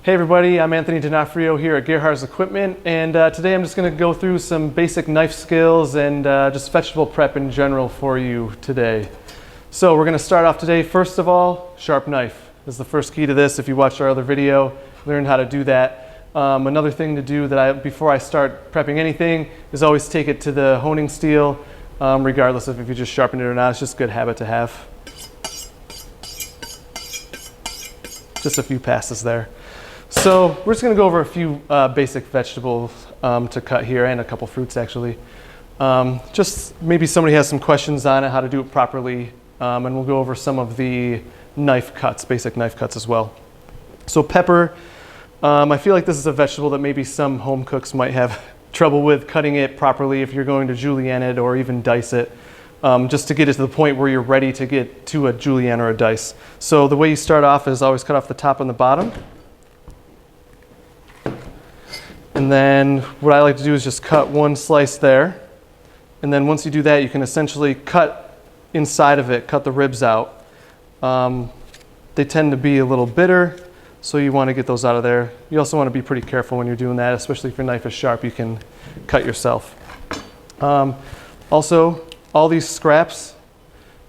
Hey everybody, I'm Anthony Donofrio here at Gerhardt's Equipment, and today I'm just going to go through some basic knife skills and just vegetable prep in general for you today. So we're going to start off today, first of all, sharp knife. This is the first key to this. If you watched our other video, learn how to do that. Another thing to do before I start prepping anything is always take it to the honing steel, regardless of if you just sharpen it or not. It's just a good habit to have. Just a few passes there. So we're just going to go over a few basic vegetables to cut here, and a couple fruits actually. Just maybe somebody has some questions on it, how to do it properly, and we'll go over some of the knife cuts, basic knife cuts as well. So pepper, I feel like this is a vegetable that maybe some home cooks might have trouble with cutting it properly if you're going to julienne it or even dice it, just to get it to the point where you're ready to get to a julienne or a dice. So the way you start off is always cut off the top and the bottom. And then what I like to do is just cut one slice there. And then once you do that, you can essentially cut inside of it, cut the ribs out. They tend to be a little bitter, so you want to get those out of there. You also want to be pretty careful when you're doing that, especially if your knife is sharp, you can cut yourself. Also, all these scraps,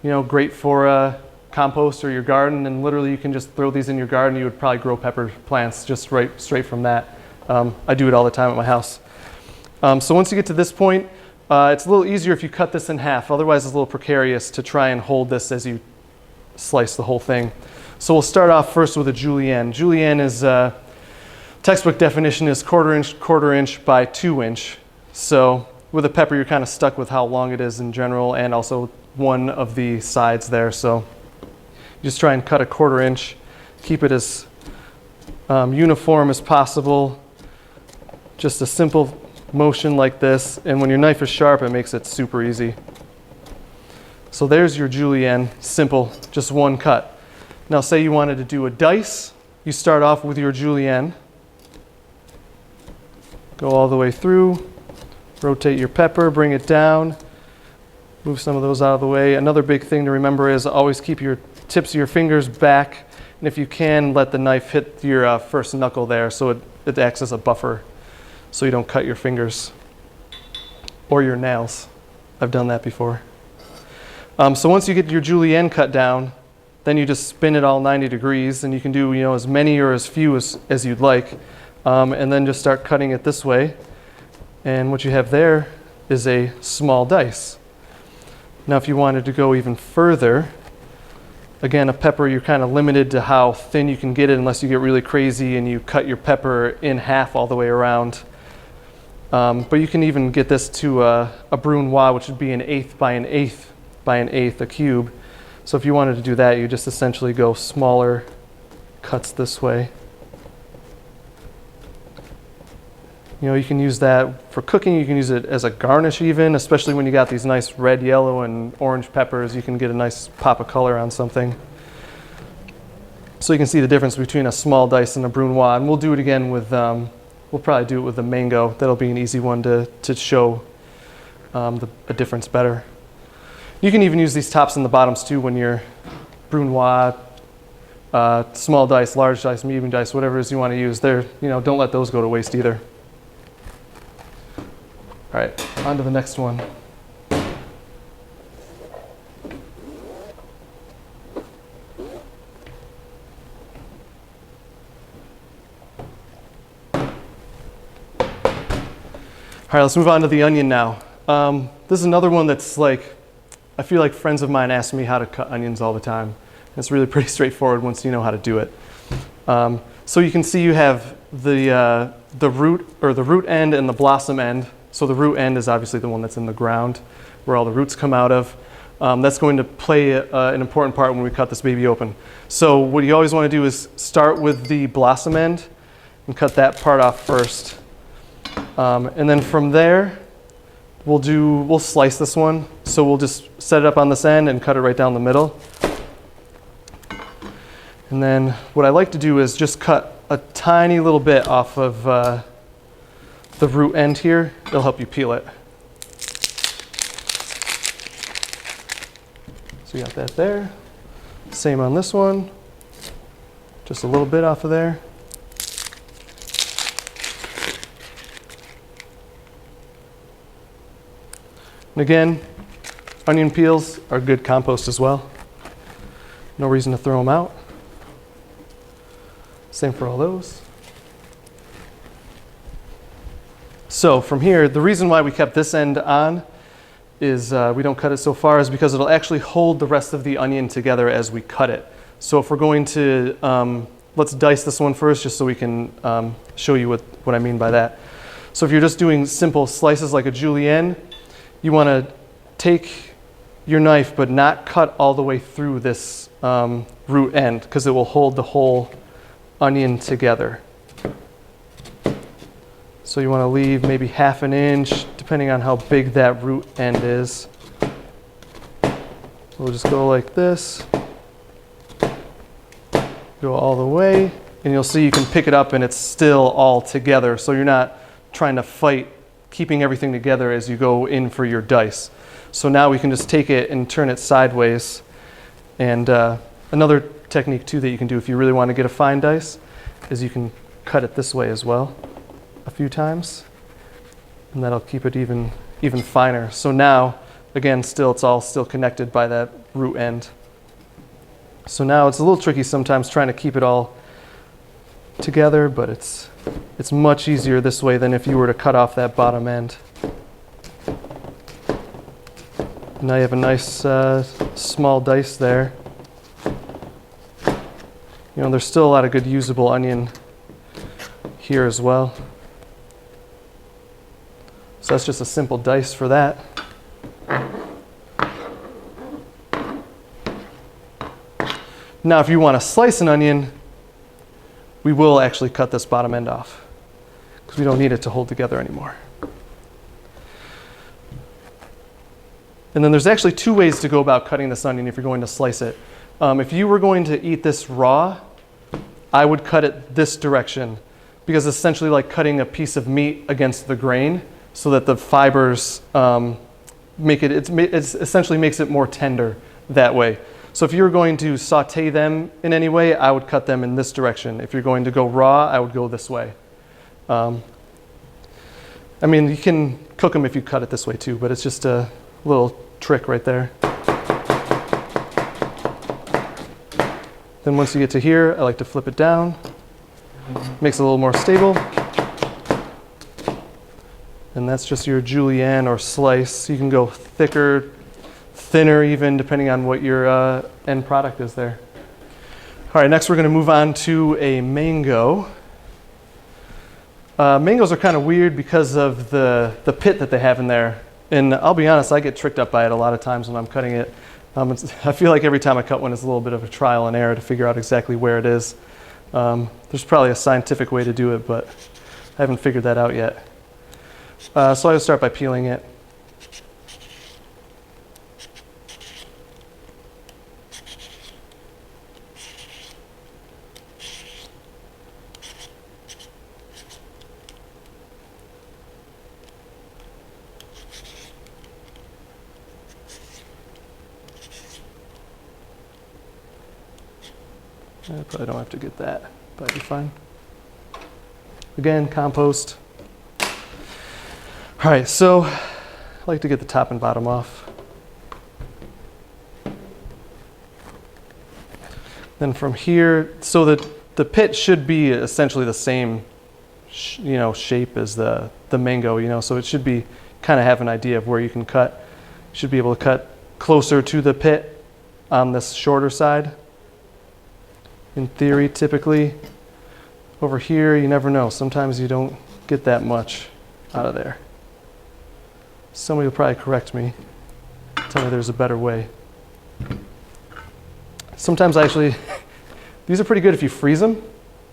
great for compost or your garden, and literally you can just throw these in your garden. You would probably grow pepper plants just straight from that. I do it all the time at my house. So once you get to this point, it's a little easier if you cut this in half. Otherwise, it's a little precarious to try and hold this as you slice the whole thing. So we'll start off first with a julienne. Julienne is, textbook definition is quarter inch by 2 inch. So with a pepper, you're kind of stuck with how long it is in general, and also one of the sides there. So just try and cut a 1/4 inch. Keep it as uniform as possible. Just a simple motion like this, and when your knife is sharp, it makes it super easy. So there's your julienne, simple, just one cut. Now say you wanted to do a dice, you start off with your julienne, go all the way through, rotate your pepper, bring it down, move some of those out of the way. Another big thing to remember is always keep your tips of your fingers back, and if you can, let the knife hit your first knuckle there so it acts as a buffer, so you don't cut your fingers or your nails. I've done that before. So once you get your julienne cut down, then you just spin it all 90 degrees, and you can do as many or as few as you'd like, and then just start cutting it this way. And what you have there is a small dice. Now if you wanted to go even further, again, a pepper, you're kind of limited to how thin you can get it unless you get really crazy and you cut your pepper in half all the way around. But you can even get this to a brunoise, which would be 1/8 by 1/8 by 1/8, a cube. So if you wanted to do that, you just essentially go smaller cuts this way. You can use that for cooking. You can use it as a garnish even, especially when you got these nice red, yellow, and orange peppers. You can get a nice pop of color on something. So you can see the difference between a small dice and a brunoise. And we'll do it again with, we'll probably do it with the mango. That'll be an easy one to show a difference better. You can even use these tops and the bottoms too when you're brunoise, small dice, large dice, medium dice, whatever it is you want to use. Don't let those go to waste either. All right, on to the next one. All right, let's move on to the onion now. This is another one that's I feel like friends of mine ask me how to cut onions all the time. It's really pretty straightforward once you know how to do it. So you can see you have the root end and the blossom end. So the root end is obviously the one that's in the ground, where all the roots come out of. That's going to play an important part when we cut this baby open. So what you always want to do is start with the blossom end and cut that part off first. And then from there, we'll slice this one. So we'll just set it up on this end and cut it right down the middle. And then what I like to do is just cut a tiny little bit off of the root end here. It'll help you peel it. So you got that there. Same on this one. Just a little bit off of there. Again, onion peels are good compost as well. No reason to throw them out. Same for all those. So from here, the reason why we kept this end on is we don't cut it so far is because it'll actually hold the rest of the onion together as we cut it. So if we're going to, let's dice this one first just so we can show you what I mean by that. So if you're just doing simple slices like a julienne, you want to take your knife but not cut all the way through this root end because it will hold the whole onion together. So you want to leave maybe 1/2 inch depending on how big that root end is. We'll just go like this, go all the way, and you'll see you can pick it up and it's still all together, so you're not trying to fight keeping everything together as you go in for your dice. So now we can just take it and turn it sideways. And another technique too that you can do if you really want to get a fine dice is you can cut it this way as well a few times, and that'll keep it even finer. So now, again, it's all still connected by that root end. So now it's a little tricky sometimes trying to keep it all together, but it's much easier this way than if you were to cut off that bottom end. Now you have a nice small dice there. You know, there's still a lot of good usable onion here as well. So that's just a simple dice for that. Now if you want to slice an onion, we will actually cut this bottom end off because we don't need it to hold together anymore. And then there's actually 2 ways to go about cutting this onion if you're going to slice it. If you were going to eat this raw, I would cut it this direction because it's essentially like cutting a piece of meat against the grain so that the fibers it essentially makes it more tender that way. So if you were going to saute them in any way, I would cut them in this direction. If you're going to go raw, I would go this way. I mean, you can cook them if you cut it this way too, but it's just a little trick right there. Then once you get to here, I like to flip it down. Makes it a little more stable. And that's just your julienne or slice. You can go thicker, thinner even, depending on what your end product is there. All right, next we're going to move on to a mango. Mangoes are kind of weird because of the pit that they have in there. And I'll be honest, I get tricked up by it a lot of times when I'm cutting it. I feel like every time I cut one, it's a little bit of a trial and error to figure out exactly where it is. There's probably a scientific way to do it, but I haven't figured that out yet. So I would start by peeling it. I probably don't have to get that, but that'd be fine. Again, compost. All right, so I like to get the top and bottom off. Then from here, so the pit should be essentially the same, shape as the mango, so it should be kind of have an idea of where you can cut. You should be able to cut closer to the pit on this shorter side. In theory, typically. Over here, you never know. Sometimes you don't get that much out of there. Somebody will probably correct me, tell me there's a better way. Sometimes actually, these are pretty good if you freeze them,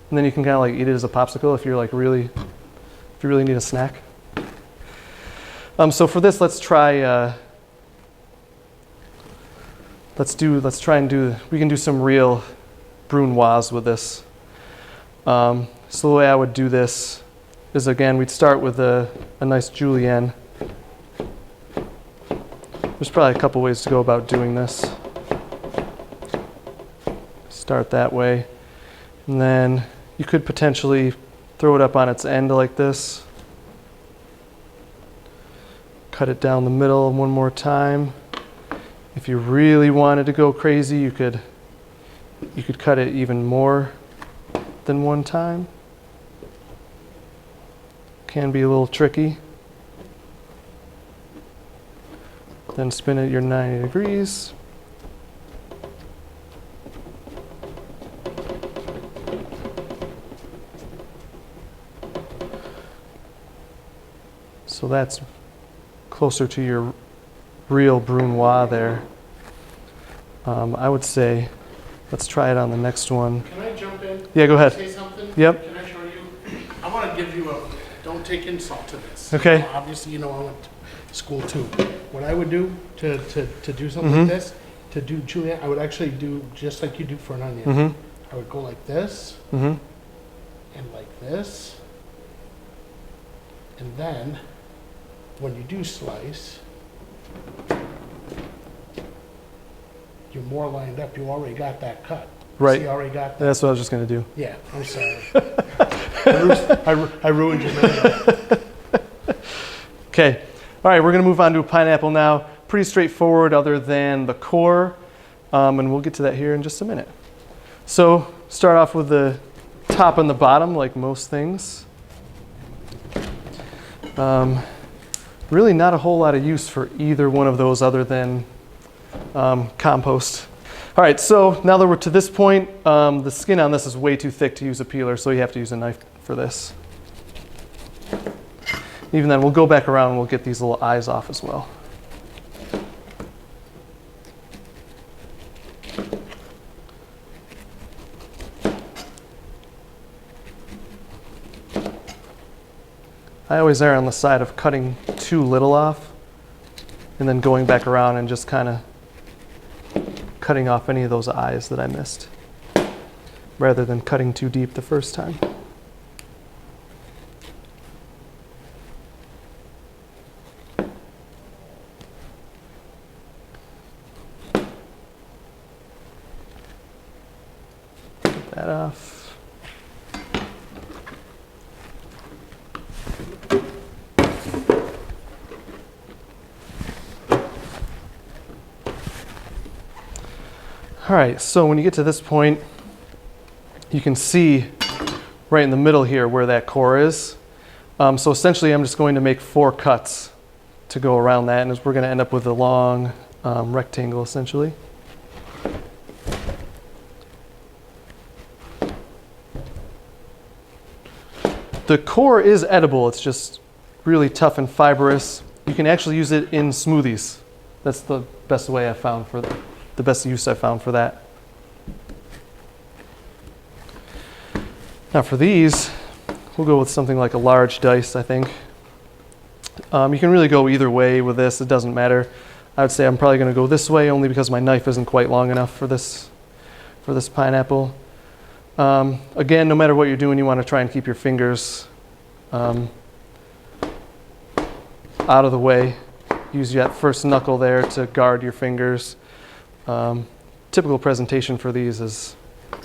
and then you can kind of like eat it as a popsicle if you're if you really need a snack. So for this, let's try. We can do some real brunoise with this. So the way I would do this is, again, we'd start with a nice julienne. There's probably a couple ways to go about doing this. Start that way, and then you could potentially throw it up on its end like this. cut it down the middle one more time. If you really wanted to go crazy, you could cut it even more than one time. Can be a little tricky. Then spin it your 90 degrees. So that's closer to your real brunoise there. I would say, let's try it on the next one. Can I jump in? Yeah, go ahead. Say something? Yep. Can I show you? I want to give you a, don't take insult to this. Okay. Obviously, you know, I went to school too. What I would do to do something like this, to do julienne, I would actually do just like you do for an onion. I would go like this, and like this. And then, when you do slice, you're more lined up. You already got that cut. Right. See, you already got that. That's what I was just going to do. Yeah, I'm sorry. I ruined your night. Okay. All right, we're going to move on to a pineapple now. Pretty straightforward other than the core, and we'll get to that here in just a minute. So start off with the top and the bottom, like most things. Really not a whole lot of use for either one of those other than compost. All right, so now that we're to this point, the skin on this is way too thick to use a peeler, so you have to use a knife for this. Even then, we'll go back around and we'll get these little eyes off as well. I always err on the side of cutting too little off and then going back around and just kind of cutting off any of those eyes that I missed, rather than cutting too deep the first time. Get that off. All right, so when you get to this point, you can see right in the middle here where that core is. So essentially, I'm just going to make 4 cuts to go around that, and we're going to end up with a long rectangle, essentially. The core is edible. It's just really tough and fibrous. You can actually use it in smoothies. That's the best way I found for the best use I found for that. Now for these, we'll go with something like a large dice, I think. You can really go either way with this. It doesn't matter. I would say I'm probably going to go this way only because my knife isn't quite long enough for this pineapple. Again, no matter what you're doing, you want to try and keep your fingers out of the way. Use that first knuckle there to guard your fingers. Typical presentation for these is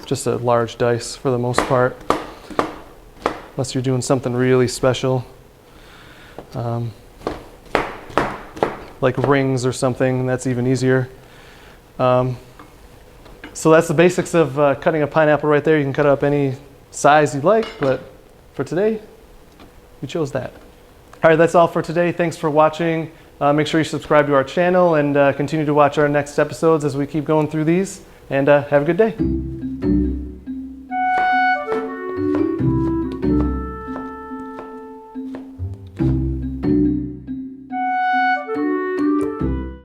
just a large dice for the most part, unless you're doing something really special, like rings or something. That's even easier. So that's the basics of cutting a pineapple right there. You can cut it up any size you'd like, but for today, we chose that. All right, that's all for today. Thanks for watching. Make sure you subscribe to our channel and continue to watch our next episodes as we keep going through these. And have a good day.